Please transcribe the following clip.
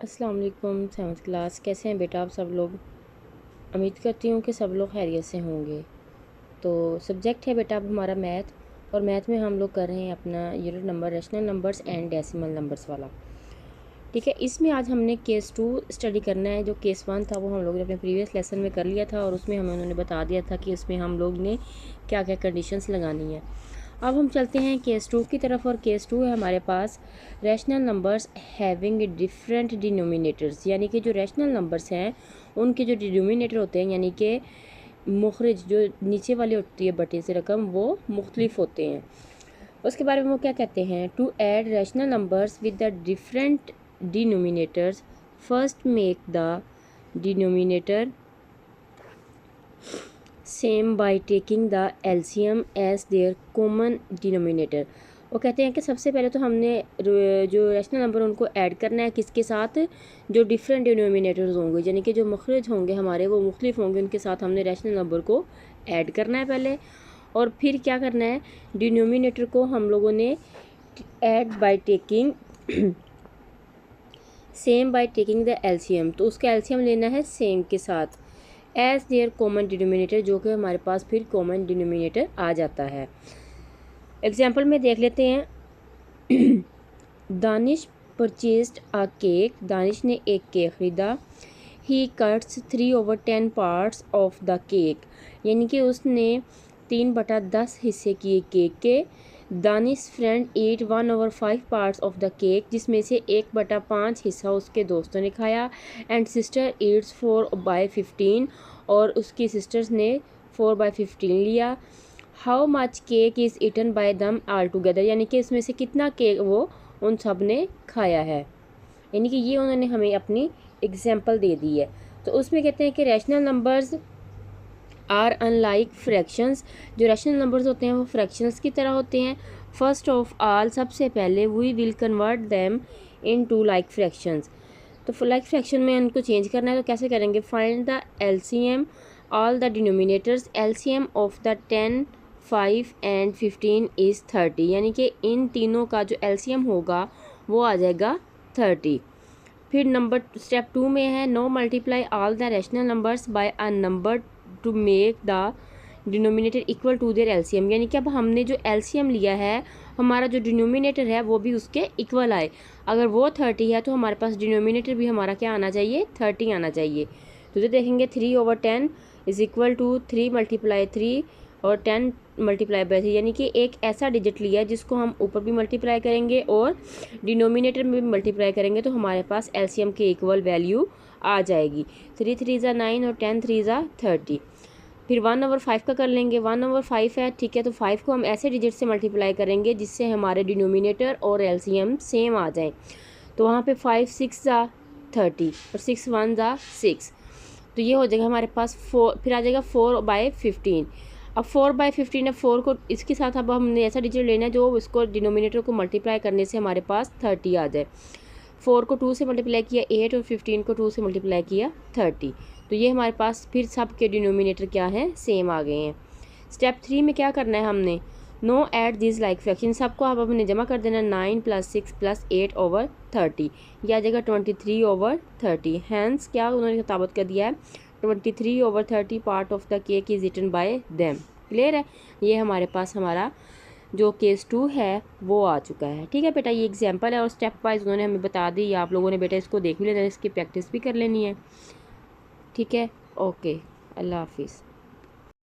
अस्सलाम वालेकुम seventh class. कैसे हैं बेटा आप सब लोग? उम्मीद करती हूँ कि सब लोग खैरियत से होंगे। तो सब्जेक्ट है बेटा अब हमारा मैथ, और मैथ में हम लोग कर रहे हैं अपना unit number rational numbers and decimal numbers वाला। ठीक है, इसमें आज हमने केस 2 स्टडी करना है। जो केस 1 था वो हम लोग ने अपने प्रीवियस लेसन में कर लिया था, और उसमें हमें उन्होंने बता दिया था कि उसमें हम लोग ने क्या क्या कंडीशंस लगानी है। अब हम चलते हैं केस 2 की तरफ, और केस 2 है हमारे पास rational numbers having different denominators, यानी कि जो रैशनल नंबर्स हैं उनके जो डिनोमिनेटर होते हैं, यानी कि मुखरिज जो नीचे वाली होती है बटे से रकम, वो मुख्तलिफ होते हैं। उसके बारे में वो क्या कहते हैं? To add rational numbers with the different denominators, first make the denominator same by taking the LCM as their common denominator. वो कहते हैं कि सबसे पहले तो हमने जो रैशनल नंबर उनको ऐड करना है किसके साथ? जो डिफरेंट डिनोमिनेटर्स होंगे, यानी कि जो मखरज होंगे हमारे वो मुख्तलिफ होंगे, उनके साथ हमने रैशनल नंबर को ऐड करना है पहले। और फिर क्या करना है? डिनोमिनेटर को हम लोगों ने add by taking same by taking the LCM, तो उसका एलसीएम लेना है सेम के साथ एज देयर कॉमन डिनोमिनेटर, जो कि हमारे पास फिर कॉमन डिनोमिनेटर आ जाता है। एग्जाम्पल में देख लेते हैं। दानिश परचेज्ड अ केक, दानिश ने एक केक ख़रीदा। ही cuts 3/10 parts of the cake, यानी कि उसने 3/10 हिस्से किए केक के। Danish friend eat 1/5 parts of the cake, जिसमें से 1/5 हिस्सा उसके दोस्तों ने खाया। एंड सिस्टर ईट्स 4/15, और उसकी सिस्टर्स ने 4/15 लिया। How much cake is eaten by them all together, यानी कि इसमें से कितना केक वो उन सब ने खाया है। यानी कि ये उन्होंने हमें अपनी एग्जाम्पल दे दी है। तो उसमें कहते हैं कि rational numbers are unlike fractions, जो रैशनल नंबर्स होते हैं वो फ्रैक्शंस की तरह होते हैं। फर्स्ट ऑफ ऑल, सबसे पहले we will convert them into like fractions, तो लाइक फ्रैक्शन में उनको चेंज करना है। तो कैसे करेंगे? Find the LCM all the denominators, LCM of the 10, 5 and 15 is 30, यानी कि इन तीनों का जो एलसीएम होगा वो आ जाएगा 30। फिर नंबर स्टेप 2 में है now multiply all the rational numbers by a number to make the denominator equal to their LCM, यानी कि अब हमने जो एलसीएम लिया है हमारा जो डिनोमिनेटर है वो भी उसके इक्वल आए। अगर वो 30 है तो हमारे पास डिनोमिनेटर भी हमारा क्या आना चाहिए? 30 आना चाहिए। तो जो देखेंगे 3/10 इज़ इक्वल टू 3 × 3 और 10 × 3, यानी कि एक ऐसा डिजिट लिया है जिसको हम ऊपर भी मल्टीप्लाई करेंगे और डिनोमिनेटर में भी मल्टीप्लाई करेंगे, तो हमारे पास एलसीएम के इक्वल वैल्यू आ जाएगी। 3 3 ज़ा 9 और 10 3 ज़ा 30। फिर 1/5 का कर लेंगे। 1/5 है, ठीक है, तो 5 को हम ऐसे डिजिट से मल्टीप्लाई करेंगे जिससे हमारे डिनोमिनेटर और एलसीएम सेम आ जाएं। तो वहाँ पे 5 6 ज़ा 30 और 6 1 ज़ा 6, तो ये हो जाएगा हमारे पास 4। फिर आ जाएगा 4/15। अब 4/15 है, 4 को इसके साथ अब हमने ऐसा डिजिट लेना है जो इसको डिनोमिनेटर को मल्टीप्लाई करने से हमारे पास 30 आ जाए। 4 को 2 से मल्टीप्लाई किया 8, और 15 को 2 से मल्टीप्लाई किया 30, तो ये हमारे पास फिर सब के डिनोमिनेटर क्या हैं? सेम आ गए हैं। स्टेप 3 में क्या करना है हमने? Now add this like fraction, सबको अब हमने जमा कर देना। 9 + 6 + 8/30, यह आ जाएगा 23/30। हैंस क्या उन्होंने खिताबत कर दिया है? 23/30 part of the cake is eaten by them. Clear है? ये हमारे पास हमारा जो केस 2 है वो आ चुका है। ठीक है बेटा, ये एग्जाम्पल है और स्टेप वाइज उन्होंने हमें बता दी। आप लोगों ने बेटा इसको देख भी लेना, इसकी प्रैक्टिस भी कर लेनी है। ठीक है, ओके, अल्लाह हाफिज़।